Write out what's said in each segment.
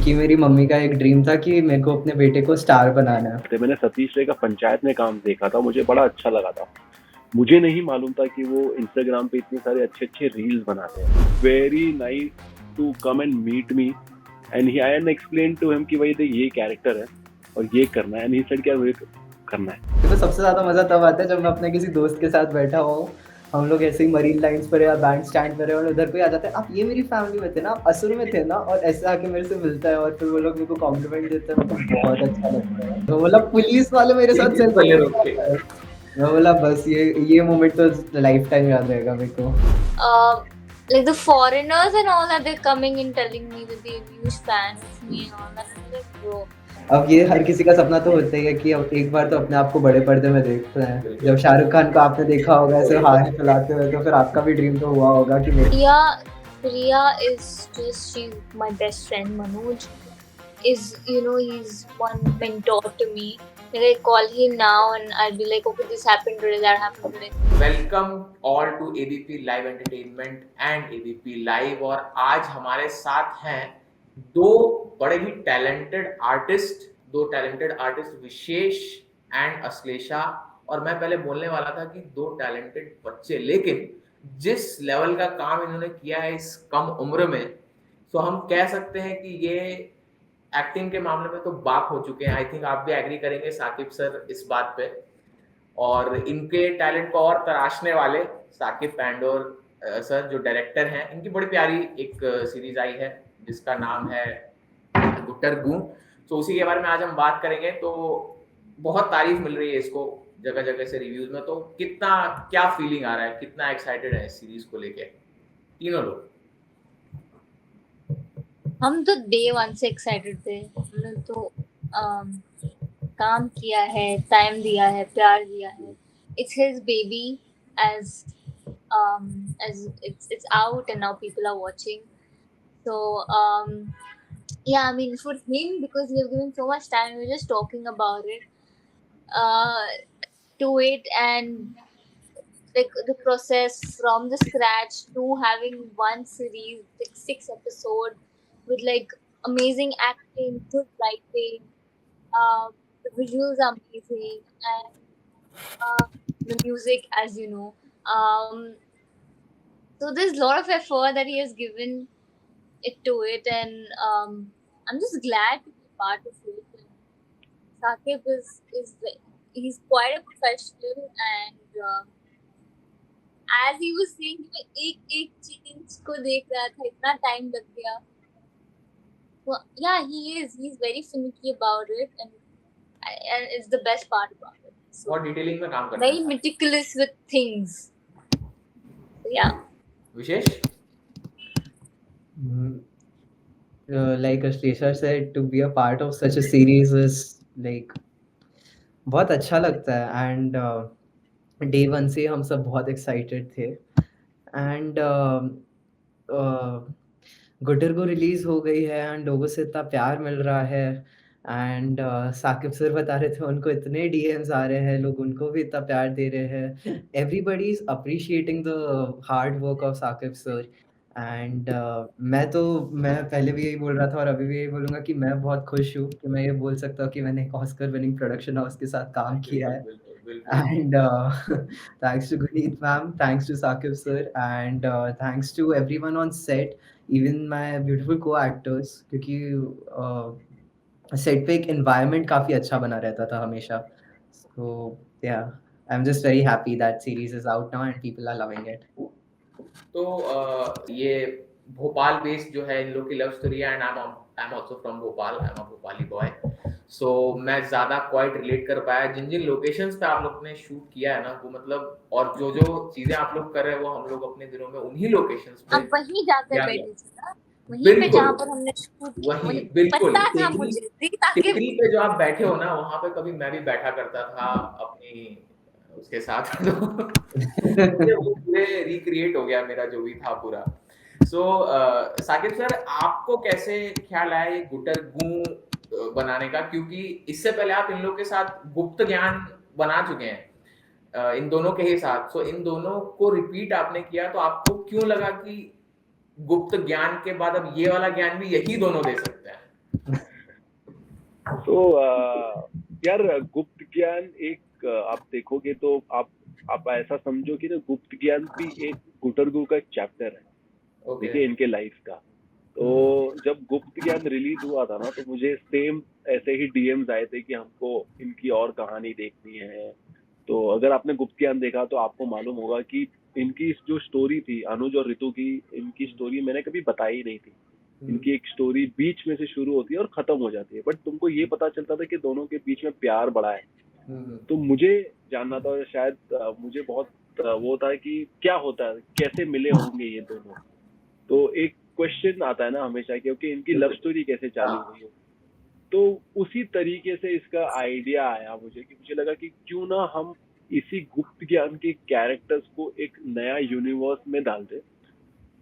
कि मेरी मम्मी का एक ड्रीम था कि मेरे को अपने बेटे को स्टार बनाना है। मैंने सतीश रे का पंचायत में काम देखा था, मुझे बड़ा अच्छा लगा था। मुझे नहीं मालूम था कि वो इंस्टाग्राम पे इतने सारे अच्छे-अच्छे रील्स बनाते हैं। Very nice to come and meet me and he I and explain to him कि भाई देख ये कैरेक्टर है और ये करना है एंड ही सेड कि मुझे करना है। मेरे को सबसे ज़्यादा मज़ा तब आता है जब मैं अपने किसी दोस्त के साथ बैठा हूँ, हम लोग ऐसे ही मरीन लाइन्स पर या बैंक स्टैंड पर हैं और उधर कोई आ जाता है, "आप ये मेरी फैमिली में थे ना, आप असुर में थे ना?" और ऐसे आके मेरे से मिलता है और फिर वो लोग मेरे को कॉम्प्लीमेंट देते हैं, मेरे को बहुत अच्छा लगता है। तो मतलब पुलिस वाले मेरे साथ पुलिस सिर्फ वाले वही रोक के। होता है। मैं बोला बस ये मोमेंट तो लाइफ टाइम याद रहेगा मेरे को। Like the foreigners and all that, they're coming and telling me that they're huge fans of me and all that. I'm like, bro. अब ये हर किसी का सपना तो होता ही है कि अब एक बार तो अपने आप को बड़े पर्दे में देखते हैं। बिल्कुल। जब शाहरुख खान को आपने देखा होगा ऐसे हाथ हिलाते हुए, तो फिर आपका भी ड्रीम तो हुआ होगा कि मेरे Priya is just, she's my best friend. Manoj is, he's one mentor to me. Like I call him now and I'll be like, okay, this happened today, that happened today. Welcome all to ABP live entertainment and ABP live. और आज हमारे साथ हैं दो बड़े ही talented artist Vishesh and Ashlesha. और मैं पहले बोलने वाला था कि दो टैलेंटेड बच्चे, लेकिन जिस लेवल का काम इन्होंने किया है इस कम उम्र में, तो हम कह सकते हैं कि ये एक्टिंग के मामले में तो बाप हो चुके हैं। आई थिंक आप भी एग्री करेंगे साकिब सर इस बात पे। और इनके टैलेंट को और तराशने वाले साकिब पैंडोर सर जो डायरेक्टर हैं, इनकी बड़ी प्यारी एक सीरीज आई है जिसका नाम है गुट्टर गूं। तो उसी के बारे में आज हम बात करेंगे। तो बहुत तारीफ मिल रही है इसको जगह जगह से रिव्यूज में। तो कितना क्या फीलिंग आ रहा है, कितना एक्साइटेड है इस सीरीज को लेके तीनों लोग? हम तो डे वन से एक्साइटेड थे। हमने तो काम किया है, टाइम दिया है, प्यार दिया है। It's his baby, as it's out and now people are watching. So yeah, I mean for him, because we have given so much time, we were just talking about it, to it, and like the process from the scratch to having one series, like 6 episode with like amazing acting, good writing, the visuals are amazing, and the music, as you know. So there's a lot of effort that he has given it to it, and I'm just glad to be part of it. Sakib is he's quite a professional, and as he was saying कि मैं एक चीज को देख रहा था, इतना time लग गया. Well, yeah, he's very finicky about it, and it's the best part about it. So, बहुत डिटेलिंग में काम करते हैं very meticulous with things. So, yeah. Wishes. like Ashlesha said, to be a part of such a series is like बहुत अच्छा लगता है and day one से हम सब बहुत एक्साइटेड थे एंड गुटरगो रिलीज हो गई है एंड लोगों से इतना प्यार मिल रहा है एंड साकिब सर बता रहे थे उनको इतने डीएम्स आ रहे हैं, लोग उनको भी इतना प्यार दे रहे हैं। Everybody is appreciating the hard work of Saqib sir and मैं पहले भी यही बोल रहा था और अभी भी यही बोलूँगा कि मैं बहुत खुश हूँ कि मैं ये बोल सकता हूँ कि मैंने एक ऑस्कर विनिंग प्रोडक्शन हाउस के साथ काम किया है। बिल्कुल बिल्कुल। And thanks to Guneet ma'am, thanks to Sakib sir, and thanks to everyone on set, even my beautiful co-actors, क्योंकि सेट पे एक environment काफ़ी अच्छा बना रहता था हमेशा। So yeah, I'm just very happy that series is out now and people are loving it. तो ये भोपाल बेस्ड जो है इन लोग की लव स्टोरी है, and I am also from Bhopal, I am a Bhopali boy. So मैं ज़्यादा क्वाइट रिलेट कर पाया जिन जिन लोकेशंस पे आप लोग ने शूट किया है ना, वो मतलब, और जो जो चीज़ें आप लोग कर रहे हैं वो हम लोग अपने दिनों में उन्हीं लोकेशंस पे अब वहीं जाकर किया बैठे गया। थे ना, वहीं पे बिल्कुल जहाँ पर हमने शूट किया, वहीं मुझे बिल्कुल पता था, टेकरी मुझे ताकि टेकरी पे जो आप बैठे हो ना, वहाँ पे कभी मैं भी बैठा करता था अपनी उसके साथ। तो मुझे वो पूरे रिक्रिएट हो गया मेरा जो भी था पूरा। सो साकिब सर, आपको कैसे ख्याल आया ये गुटर गूं बनाने का? क्योंकि इससे पहले आप इन लोग के साथ गुप्त ज्ञान बना चुके हैं, इन दोनों के ही साथ। सो इन दोनों को रिपीट आपने किया, तो आपको क्यों लगा कि गुप्त ज्ञान के बाद अब ये वाला ज्ञान भी यही दोनों दे सकते हैं? यार गुप्त ज्ञान एक आप देखोगे तो आप ऐसा समझो कि ना गुप्त ज्ञान भी एक गुटरगू का एक चैप्टर है, ओके। देखिए इनके लाइफ का। तो जब गुप्त ज्ञान रिलीज हुआ था ना, तो मुझे सेम ऐसे ही डीएम्स आए थे कि हमको इनकी और कहानी देखनी है। तो अगर आपने गुप्त ज्ञान देखा तो आपको मालूम होगा कि इनकी जो स्टोरी थी अनुज और ऋतु की, इनकी स्टोरी मैंने कभी बताई नहीं थी। इनकी एक स्टोरी बीच में से शुरू होती है और खत्म हो जाती है, बट तुमको ये पता चलता था कि दोनों के बीच में प्यार बड़ा है। तो मुझे जानना था, शायद मुझे बहुत वो था कि क्या होता है, कैसे मिले होंगे ये दोनों। तो एक क्वेश्चन आता है ना हमेशा, क्योंकि इनकी लव स्टोरी कैसे चालू हुई हो। तो उसी तरीके से इसका आइडिया आया मुझे, कि मुझे लगा कि क्यों ना हम इसी गुप्त ज्ञान के कैरेक्टर्स को एक नया यूनिवर्स में डाल दें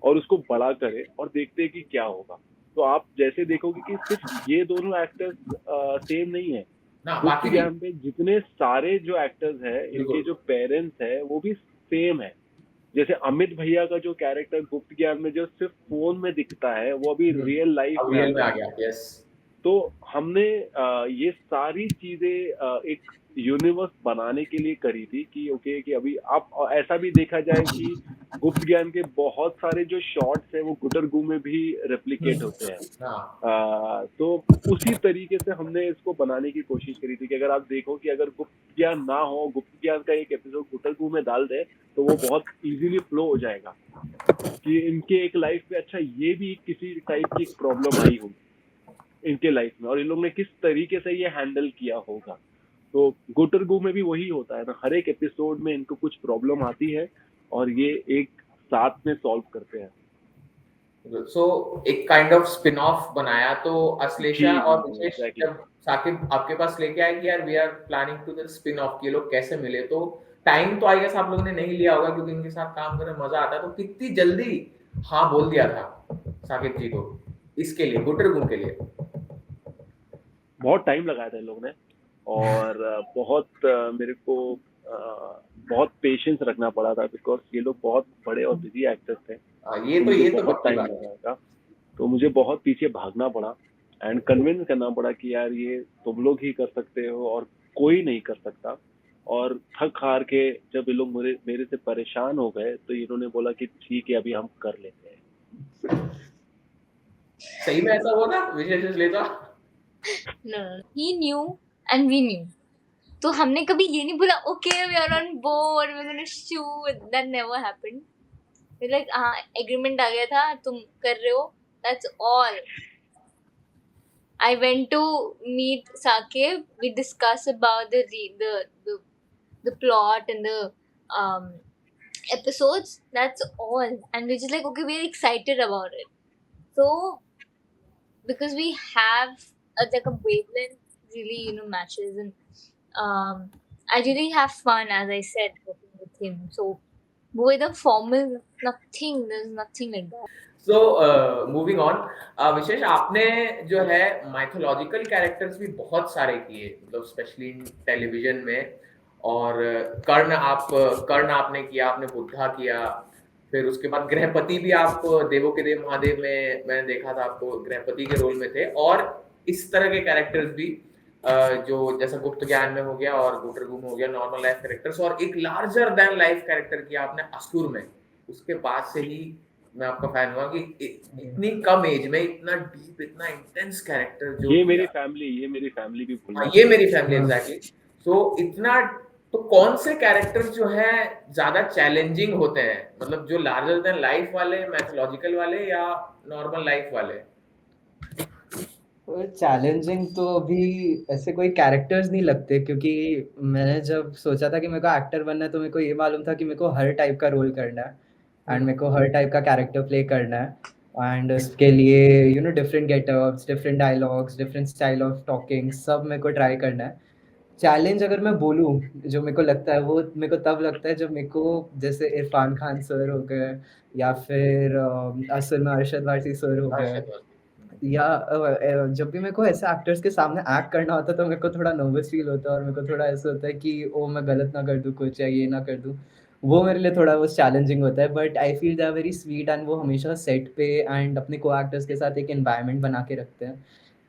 और उसको बड़ा करें और देखते हैं कि क्या होगा। तो आप जैसे देखोगे कि सिर्फ ये दोनों एक्टर्स सेम नहीं है, ना गुप्त बाकी भी ज्ञान में जितने सारे जो एक्टर्स हैं, इनके बिल्कुल। जो पेरेंट्स हैं वो भी सेम है। जैसे अमित भैया का जो कैरेक्टर गुप्त ज्ञान में जो सिर्फ फोन में दिखता है, वो अभी रियल लाइफ अब में आ रियल में आ गया। गया। यस। तो हमने ये सारी चीजें एक यूनिवर्स बनाने के लिए करी थी कि ओके, कि अभी आप ऐसा भी देखा जाए कि गुप्त ज्ञान के बहुत सारे जो शॉट्स हैं वो गुटरगू में भी रेप्लिकेट होते हैं। हाँ तो उसी तरीके से हमने इसको बनाने की कोशिश करी थी कि अगर आप देखो कि अगर गुप्त ज्ञान ना हो, गुप्त ज्ञान का एक एपिसोड गुटरगू में डाल दे, तो वो बहुत इजीली फ्लो हो जाएगा कि इनके एक लाइफ में अच्छा ये भी किसी टाइप की प्रॉब्लम आई होगी इनके लाइफ में, और इन लोग ने किस तरीके से ये हैंडल किया होगा। तो गुटरगू में भी वही होता है ना, हर एक एपिसोड में इनको कुछ प्रॉब्लम आती है और ये एक साथ में सॉल्व करते हैं। सो एक काइंड ऑफ स्पिन ऑफ बनाया। तो अश्लेषा जी और जी जी, विशेष एग्जैक्टली। जब साकिब आपके पास लेके आए कि यार we are planning to the spin off, के लोग कैसे मिले, तो टाइम तो आई गेस आप लोगों ने नहीं लिया होगा क्योंकि इनके साथ काम करने में मजा आता है। तो कितनी जल्दी हाँ बोल दिया था साकिब जी को इसके लिए, गुटरगुन के लिए? बहुत टाइम लगाया था इन लोगों ने, और बहुत मेरे को बहुत पेशेंस रखना पड़ा था, बिकॉज ये लोग बहुत बड़े और बिजी एक्टर्स थे। ये तो तो मुझे ये तो बहुत पक्की टाइम बात है। लगा था। तो मुझे बहुत पीछे भागना पड़ा एंड कन्विंस करना पड़ा कि यार ये तुम लोग ही कर सकते हो और कोई नहीं कर सकता। और थक हार के जब ये लोग मेरे से परेशान हो गए, तो इन्होंने बोला कि ठीक है, अभी हम कर लेते हैं। सही में ऐसा हुआ था विशेष लेता? No, he knew and we knew. तो हमने कभी ये नहीं बोला okay we are on board we're gonna shoot. That never happened. We're like हाँ agreement आ गया था, तुम कर रहे हो, that's all. I went to meet Sakib. We discussed about the plot and the um episodes. That's all, and we're just like okay, we're excited about it. So because we have like a wavelength really matches, and I really have fun, as I said, working with him. So with the formal nothing, there's nothing like that. So moving on, Vishesh आपने जो है mythological characters भी बहुत सारे किए, मतलब specially in television में। और कर्ण आपने किया, आपने बुद्धा किया, फिर उसके बाद गृहपति भी आप देवों के देव महादेव में मैंने देखा था आपको गृहपति के रोल में थे। और इस तरह के कैरेक्टर्स भी जो जैसा गुप्त ज्ञान में हो गया और गुटरगू में हो गया, नॉर्मल लाइफ कैरेक्टर्स, और एक लार्जर देन लाइफ कैरेक्टर किया आपने असुर में। उसके बाद से ही मैं आपका फैन हुआ कि इतनी कम एज में इतना डीप, इतना इंटेंस कैरेक्टर जो ये मेरी फैमिली भी बोल रही ये है। मेरी फैमिली एग्जैक्टली। सो इतना, तो कौन से कैरेक्टर जो है ज्यादा चैलेंजिंग होते हैं, मतलब जो लार्जर देन लाइफ वाले, मैथोलॉजिकल वाले, या नॉर्मल लाइफ वाले? चैलेंजिंग तो अभी ऐसे कोई कैरेक्टर्स नहीं लगते, क्योंकि मैंने जब सोचा था कि मेरे को एक्टर बनना है, तो मेरे को ये मालूम था कि मेरे को हर टाइप का रोल करना है एंड मेरे को हर टाइप का कैरेक्टर प्ले करना है। एंड उसके लिए different getups, different dialogues, different style of talking, सब मेरे को ट्राई करना है। चैलेंज अगर मैं बोलूँ, जो मेरे को लगता है, वो मेरे को तब लगता है जब मेरे को जैसे इरफान खान सर हो गए, या फिर असल में अरशद वारसी सर हो गए, या जब भी मेरे को ऐसे एक्टर्स के सामने एक्ट करना होता है, तो मेरे को थोड़ा नर्वस फील होता है और मेरे को थोड़ा ऐसा होता है कि ओ मैं गलत ना कर दूँ कुछ, या ये ना कर दूँ। वो मेरे लिए थोड़ा वो चैलेंजिंग होता है, but I feel they are very sweet and वो हमेशा सेट पे एंड अपने को एक्टर्स के साथ एक एनवायरनमेंट बना के रखते हैं।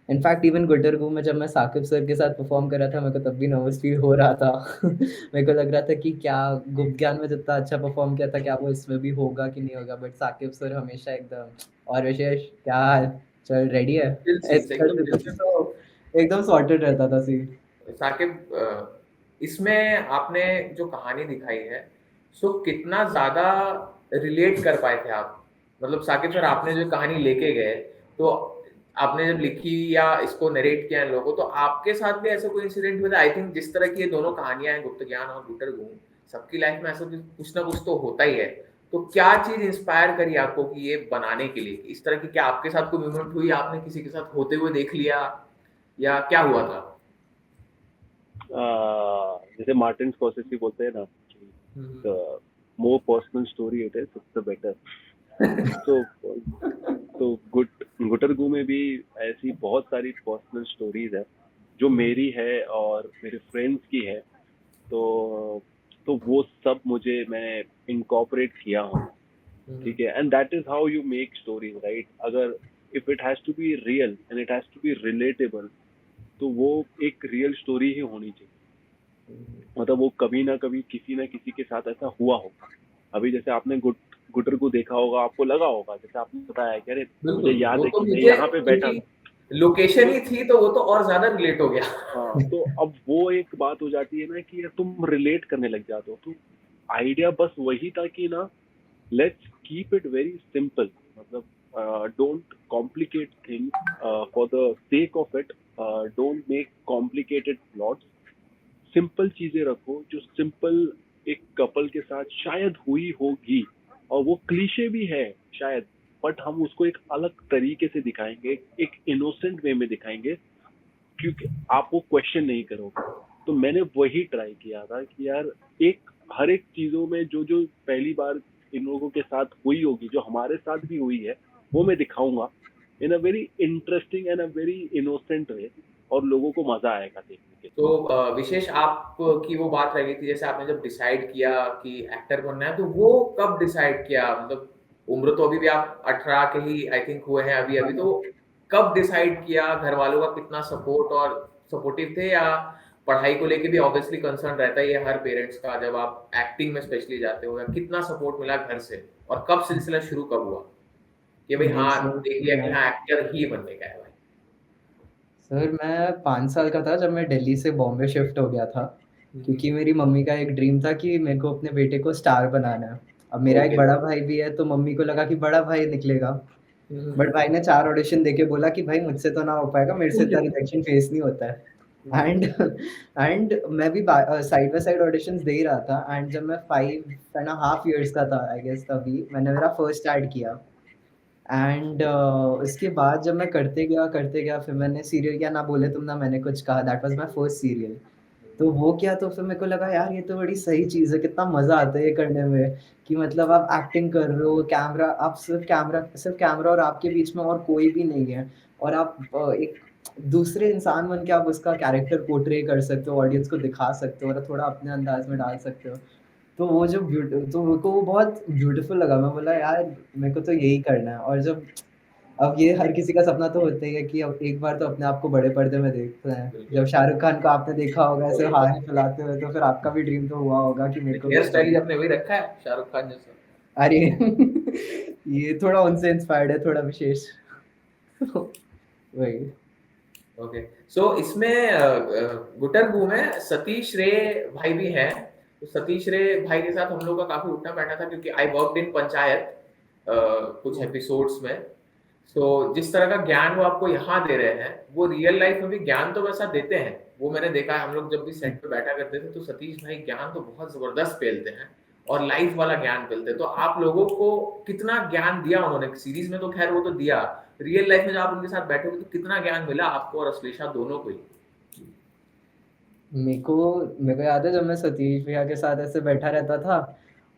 इनफैक्ट इवन गुटरगू में जब मैं साकिब सर के साथ परफ़ॉर्म कर रहा था, मेरे को तब भी नर्वस फ़ील हो रहा था। मेरे को लग रहा था कि क्या गुप्त ज्ञान में जितना अच्छा परफ़ॉर्म किया था, क्या वो इसमें भी होगा कि नहीं होगा? बट साकिब सर हमेशा एकदम और विशेष क्या हाल? चल रेडी है? दिल ऐसे सीन्स कर एकदम दिल देते थे सीन्स। तो एकदम सॉर्टेड रहता था सीन। साकिब, इसमें आपने जो कहानी दिखाई है, सो कितना ज़्यादा रिलेट कर पाए थे आप? मतलब साकिब सर, आपने जो कहानी लेके गए, तो आपने जब लिखी या इसको नरेट किया इन लोगों को, तो आपके साथ भी ऐसा कोई इंसिडेंट हुआ था? आई थिंक जिस तरह की ये दोनों कहानियाँ हैं, गुप्त ज्ञान और गुटरगू, सबकी लाइफ में ऐसा कुछ ना कुछ तो होता ही है। तो क्या चीज़ इंस्पायर करी आपको कि ये बनाने के लिए? इस तरह की क्या आपके साथ कोई मोमेंट हुई, आपने किसी के साथ होते हुए देख लिया, या क्या हुआ था? जैसे मार्टिन स्कॉर्सेज़ी बोलते हैं ना कि हुँ, the more personal story it is, the better. तो तो गुटरगू में भी ऐसी बहुत सारी पर्सनल स्टोरीज है जो मेरी है और मेरे फ्रेंड्स की है। तो वो सब मैं इनकॉर्पोरेट किया हूँ। हुँ, ठीक है, and that is how you make stories, right? अगर if it has to be real and it has to be relatable, तो वो एक रियल स्टोरी ही होनी चाहिए। मतलब वो कभी ना कभी किसी ना किसी के साथ ऐसा हुआ होगा। अभी जैसे आपने गुटर को देखा होगा, आपको लगा होगा, जैसे आपने बताया कि अरे मुझे बिल्कुल, याद वो है तो कि मैं मुझे यहाँ पे बैठा क्योंकि था। लोकेशन तो ही थी, तो वो तो और ज़्यादा रिलेट हो गया। हाँ, तो अब वो एक बात हो जाती है ना कि यार तुम रिलेट करने लग जाते हो। तो आइडिया बस वही था कि ना, let's keep it very simple. मतलब don't complicate things for the sake of it. Don't make complicated plots. Simple चीजें रखो जो सिंपल एक कपल के साथ शायद हुई होगी, और वो क्लीशे भी है शायद, बट हम उसको एक अलग तरीके से दिखाएंगे, एक इनोसेंट वे में दिखाएंगे, क्योंकि आप वो क्वेश्चन नहीं करोगे। तो मैंने वही ट्राई किया था कि यार हर एक चीजों में जो जो पहली बार इन लोगों के साथ हुई होगी, जो हमारे साथ भी हुई है, वो मैं दिखाऊंगा in a very interesting and a very innocent way, और लोगों को मजा आएगा देखने के। तो विशेष आपकी वो बात रह गई थी, जैसे आपने जब डिसाइड किया कि एक्टर बनना है, तो वो कब डिसाइड किया? मतलब उम्र तो अभी भी आप 18 के ही आई थिंक हुए हैं अभी-अभी, तो कब डिसाइड किया? घर वालों का कितना सपोर्ट और सपोर्टिव थे, या पढ़ाई को लेके भी ऑब्वियसली कंसर्न रहता ही है हर पेरेंट्स का जब आप एक्टिंग में स्पेशली जाते हो, या कितना सपोर्ट मिला घर से? और कब सिलसिला शुरू कब हुआ कि भाई नहीं हाँ, सर, देख लिया कि मैं हाँ, एक्टर ही बनने का है भाई? सर मैं 5 साल का था जब मैं दिल्ली से बॉम्बे शिफ्ट हो गया था, हुँ, क्योंकि हुँ। मेरी मम्मी का एक ड्रीम था कि मेरे को अपने बेटे को स्टार बनाना है। अब मेरा एक ओके। बड़ा भाई भी है, तो मम्मी को लगा कि बड़ा भाई निकलेगा। हुँ, हुँ, बट हुँ। भाई ने 4 ऑडिशन देके बोला कि भाई मुझसे तो ना हो पाएगा, मेरे से इतना रिजेक्शन फेस नहीं होता है। हुँ, एंड एंड मैं भी साइड बाय साइड ऑडिशंस दे ही रहा था, एंड जब मैं 5 एंड अ हाफ इयर्स का था आई गेस, तभी मैंने मेरा फर्स्ट एड किया। एंड उसके बाद जब मैं करते गया, फिर मैंने सीरियल किया, ना बोले तुम ना मैंने कुछ कहा, that was my first serial. तो वो किया तो फिर मेरे को लगा यार ये तो बड़ी सही चीज़ है, कितना मज़ा आता है ये करने में, कि मतलब आप एक्टिंग कर रहे हो, कैमरा आप सिर्फ़ कैमरा और आपके बीच में और कोई भी नहीं है, और आप एक दूसरे इंसान बन के आप उसका कैरेक्टर पोर्ट्रे कर सकते हो, ऑडियंस को दिखा सकते हो और थोड़ा अपने अंदाज़ में डाल सकते हो। तो वो जो तो मेरे को वो बहुत ब्यूटीफुल लगा, मैं बोला यार मेरे को तो यही करना है। और जब अब ये हर किसी का सपना तो होता ही है कि अब एक बार तो अपने आप को बड़े पर्दे में देखते हैं। बिल्कुल। जब शाहरुख खान को आपने देखा होगा ऐसे वही। हाथ हिलाते हुए, तो फिर आपका भी ड्रीम तो हुआ होगा कि मेरे को भी हेयर ऐसा स्टाइल ही कुछ। आपने वही रखा है शाहरुख खान जैसा। अरे ये थोड़ा उनसे इंस्पायर्ड है, थोड़ा विशेष। वही। ओके। सो इसमें गुटरगू में सतीश रे भाई भी हैं। तो सतीश रे भाई के साथ हम लोग का काफी उठना बैठा था, क्योंकि आई वर्कड इन पंचायत कुछ एपिसोड्स में। सो जिस तरह का ज्ञान वो आपको यहाँ दे रहे हैं, वो रियल लाइफ में भी ज्ञान तो वैसा देते हैं। वो मैंने देखा है, हम लोग जब भी सेट पे बैठा करते थे, तो सतीश भाई ज्ञान तो बहुत जबरदस्त पेलते हैं और लाइफ वाला ज्ञान पेलते हैं। तो आप लोगों को कितना ज्ञान दिया उन्होंने? सीरीज में तो खैर वो तो दिया, रियल लाइफ में जब आप उनके साथ बैठोगे तो कितना ज्ञान मिला आपको और अश्लेषा दोनों को ही? मेरे को याद है जब मैं सतीश भैया के साथ ऐसे बैठा रहता था,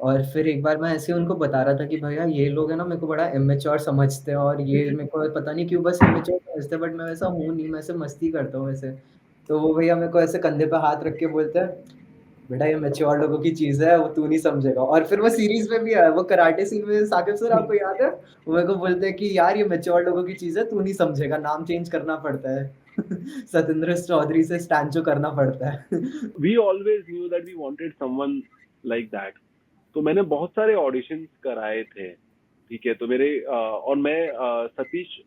और फिर एक बार मैं ऐसे ही उनको बता रहा था कि भैया ये लोग है ना मेरे को बड़ा इमेच्योर समझते हैं, और ये मेरे को पता नहीं क्यों बस इमेच्योर समझते हैं, बट मैं वैसा हूँ नहीं, मैं ऐसे मस्ती करता हूँ वैसे। तो वो भैया मेरे को ऐसे कंधे पे हाथ रख के बोलते हैं, बेटा ये मैच्योर लोगों की चीज़ है, वो तू नहीं समझेगा। और फिर वो सीरीज़ में भी है, वो कराटे सीन में साकिब सर आपको याद है? वो मेरे को बोलते हैं कि यार ये मैच्योर लोगों की चीज़ है, तू नहीं समझेगा, नाम चेंज करना पड़ता है। सत्येंद्र चौधरी से स्टैंचो करना पड़ता है। We always knew that we wanted someone like that. तो मैंने बहुत सारे ऑडिशंस कराए थे, ठीक है। तो मेरे और मैं सतीश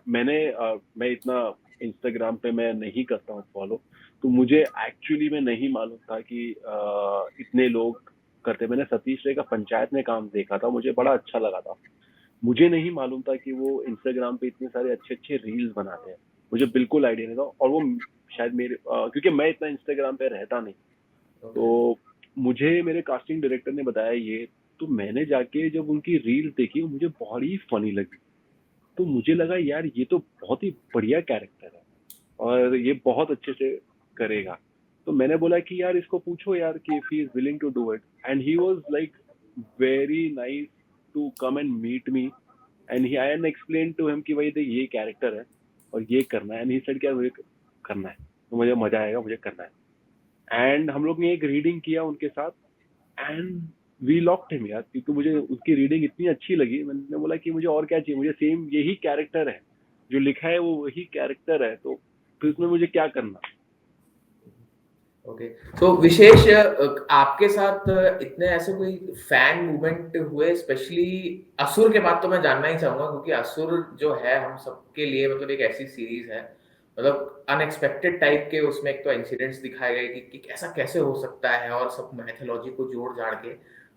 मैं इतना इंस्टाग्राम पे मैं नहीं करता हूँ फॉलो, तो मुझे एक्चुअली में नहीं मालूम था कि इतने लोग करते। मैंने सतीश रे का पंचायत में काम देखा था, मुझे बड़ा अच्छा लगा था। मुझे नहीं मालूम था कि वो इंस्टाग्राम पे इतने सारे अच्छे अच्छे रील्स बनाते हैं, मुझे बिल्कुल आइडिया नहीं था। और वो शायद क्योंकि मैं इतना इंस्टाग्राम पे रहता नहीं, ओके। तो मुझे मेरे कास्टिंग डायरेक्टर ने बताया ये। तो मैंने जाके जब उनकी रील देखी, मुझे बड़ी फनी लगी। तो मुझे लगा यार ये तो बहुत ही बढ़िया कैरेक्टर है और ये बहुत अच्छे से करेगा। तो मैंने बोला कि यार इसको पूछो यार कि if he is willing to do it, and he was like very nice to come and meet me, and he I and explain to him कि भाई देख ये कैरेक्टर है और ये करना है, एंड ही सेड कि यार मुझे करना है, तो मुझे मजा आएगा, मुझे करना है। एंड हम लोग ने एक रीडिंग किया उनके साथ, एंड वी लॉक्ड हिम यार, क्योंकि मुझे उसकी रीडिंग इतनी अच्छी लगी। मैंने बोला कि मुझे और क्या चाहिए, मुझे सेम यही कैरेक्टर है, जो लिखा है वो वही कैरेक्टर है, तो फिर उसमें मुझे क्या करना। ओके। तो विशेष आपके साथ इतने ऐसे कोई फैन मूवमेंट हुए, स्पेशली असुर के बाद? तो मैं जानना ही चाहूंगा क्योंकि असुर जो है हम सबके लिए मतलब एक ऐसी सीरीज है, मतलब अनएक्सपेक्टेड टाइप के उसमें एक तो इंसिडेंट्स दिखाए गए कि ऐसा कैसे हो सकता है, और सब मैथोलॉजी को जोड़ जाड़ के।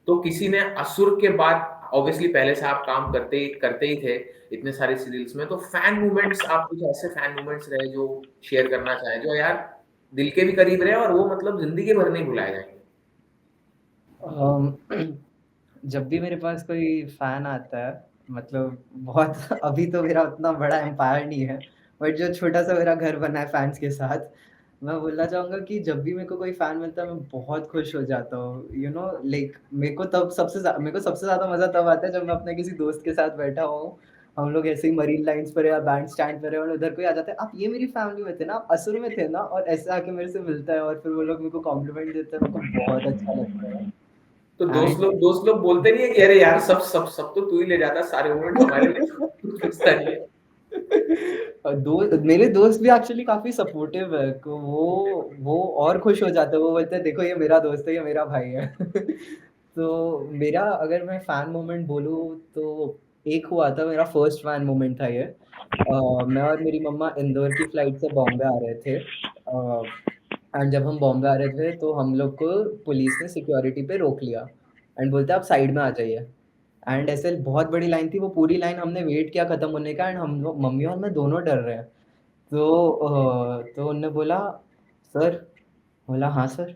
तो किसी ने असुर के बाद, ऑब्वियसली पहले से आप काम करते ही थे इतने सारे सीरियल्स में, तो फैन मूवमेंट्स, आप कुछ ऐसे फैन मूवमेंट्स रहे जो शेयर करना चाहें, जो यार दिल के भी करीब रहे और वो मतलब जिंदगी भर नहीं भुलाए जाएंगे? अम, जब भी मेरे पास कोई फ़ैन आता है, मतलब बहुत अभी तो मेरा उतना बड़ा एम्पायर नहीं है, बट जो छोटा-सा मेरा घर बना है फ़ैन्स के साथ, मैं बोलना चाहूँगा कि जब भी मेरे को कोई फ़ैन मिलता है, मैं बहुत खुश हो जाता हूँ। लाइक मेरे को सबसे ज़्यादा मज़ा तब आता है जब मैं अपने किसी दोस्त के साथ बैठा हूँ, हम लोग ऐसे ही मरीन लाइन्स पर या बैंड स्टैंड पर हैं और उधर कोई आ जाता है, "आप ये मेरी फ़ैमिली में थे ना? आप असुर में थे ना?" और ऐसे आके मेरे से मिलता है और फिर वो लोग मेरे को कॉम्प्लीमेंट देते हैं, मेरे को बहुत अच्छा लगता है। तो एंड दोस्त लोग बोलते नहीं है कि अरे यार सब तो तू ही ले जाता, सारे मोमेंट हमारे लिए, कुछ पूछता नहीं है? और मेरे दोस्त भी एक्चुअली काफ़ी सपोर्टिव है, को वो और खुश हो जाते हैं, वो बोलते हैं देखो ये मेरा दोस्त है, ये मेरा भाई है। तो मेरा अगर मैं फैन मोमेंट बोलूँ तो एक हुआ था, मेरा फर्स्ट फैन मोमेंट था ये। मैं और मेरी मम्मा इंदौर की फ्लाइट से बॉम्बे आ रहे थे। एंड जब हम बॉम्बे आ रहे थे तो हम लोग को पुलिस ने सिक्योरिटी पे रोक लिया एंड बोलते आप साइड में आ जाइए। एंड ऐसे बहुत बड़ी लाइन थी, वो पूरी लाइन हमने वेट किया खत्म होने का एंड हम लोग मम्मी और मैं दोनों डर रहे हैं। तो उन्होंने बोला, "सर।" बोला, "हाँ सर।"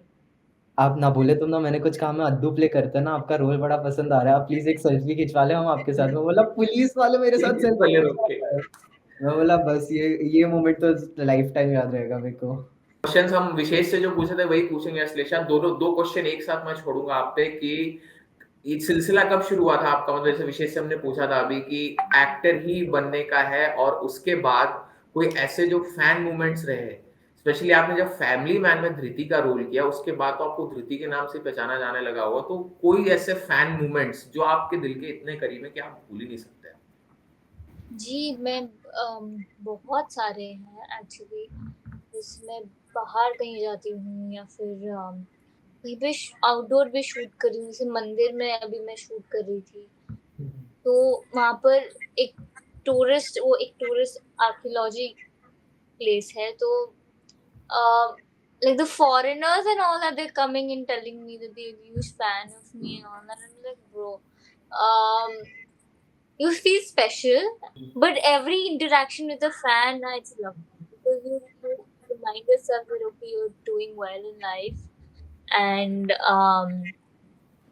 "आप ना बोले तो ना मैंने कुछ कहा, मैं अद्दू प्ले करते हैं ना, आपका रोल बड़ा पसंद आ रहा है, आप प्लीज़ एक सेल्फी खिंचवा लें हम आपके साथ।" मैं बोला, "पुलिस वाले मेरे साथ पुलिस सेल्फी वाले रोक खिंचवा के। रहे हैं।" मैं बोला, "बस ये मोमेंट तो लाइफ टाइम याद रहेगा मेरे को।" क्वेश्चंस हम विशेष से जो पूछे थे वही पूछेंगे अश्लेषा। दोनों दो क्वेश्चन एक साथ मैं छोड़ूंगा आप पे कि ये सिलसिला कब शुरू हुआ था आपका? मतलब जैसे विशेष से हमने पूछा था अभी कि एक्टर ही बनने का है, और उसके बाद कोई ऐसे जो फैन मूवमेंट्स रहे, स्पेशली आपने जब फैमिली मैन में धृति का रोल किया उसके बाद तो आपको धृति के नाम से पहचाना जाने लगा होगा, तो कोई ऐसे फैन मूवमेंट्स जो आपके दिल के इतने करीब है कि आप भूल ही नहीं सकते? जी, मैं बहुत सारे हैं एक्चुअली, जिसमें बाहर कहीं जाती हूँ या फिर कहीं पे आउटडोर भी शूट कर रही हूँ, जैसे मंदिर में अभी मैं शूट कर रही थी। तो वहाँ पर एक टूरिस्ट आर्कियोलॉजी प्लेस है, तो like the foreigners and all that, they're coming and telling me that they're a huge fan of me and all that. I'm like, bro, um, you feel special, but every interaction with a fan, it's lovely because you remind yourself that okay, you're doing well in life, and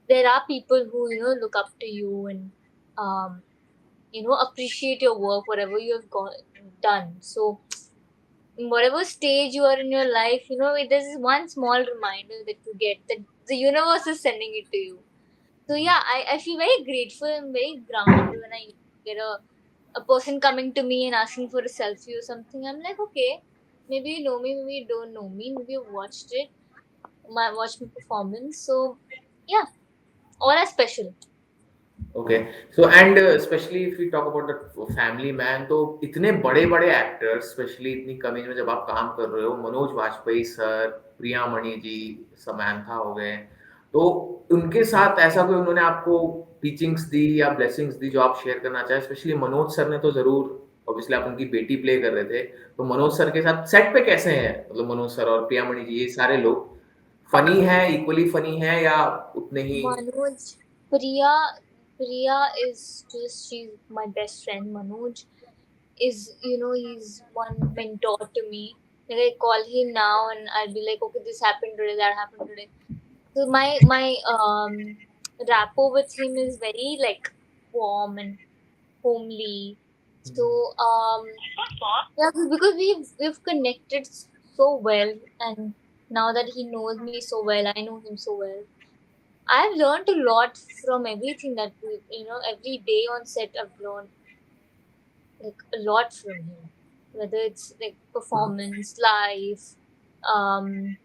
there are people who look up to you and um, appreciate your work, whatever you have done. So in whatever stage you are in your life, there's this one small reminder that you get that the universe is sending it to you. So yeah, I feel very grateful and very grounded when I get a person coming to me and asking for a selfie or something. I'm like, okay, maybe you know me, maybe you don't know me, maybe you watched it. watch my performance. So yeah, all are special. Okay so and specially if we talk about the family man, तो इतने बड़े बड़े actors specially इतनी कम as में जब आप काम कर रहे हो, मनोज वाजपेयी सर, प्रिया मणि जी, समंथा हो गए, तो उनके साथ ऐसा कोई उन्होंने आपको टीचिंग्स दी या ब्लेसिंग्स दी जो आप शेयर करना चाहें? स्पेशली मनोज सर ने तो जरूर, ऑब्वियसली आप उनकी बेटी प्ले कर रहे थे, तो मनोज सर के साथ सेट पे कैसे हैं? मतलब मनोज सर और प्रिया मणि जी, ये सारे लोग फनी है, इक्वली फनी है या उतने ही? Manoj, Priya, Priya is just, she's my best friend. Manoj is, he's one mentor to me. Like I call him now and I'll be like, okay, this happened today, that happened today. So my rapport with him is very like warm and homely. So yeah, because we've connected so well, and now that he knows me so well, I know him so well. I've learned a lot from everything that every day on set I've learned like a lot from him. Whether it's like performance, life, um,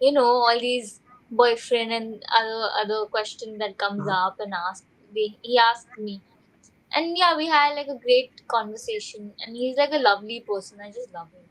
all these boyfriend and other question that comes up and he asked me. And yeah, we had like a great conversation, and he's like a lovely person. I just love him.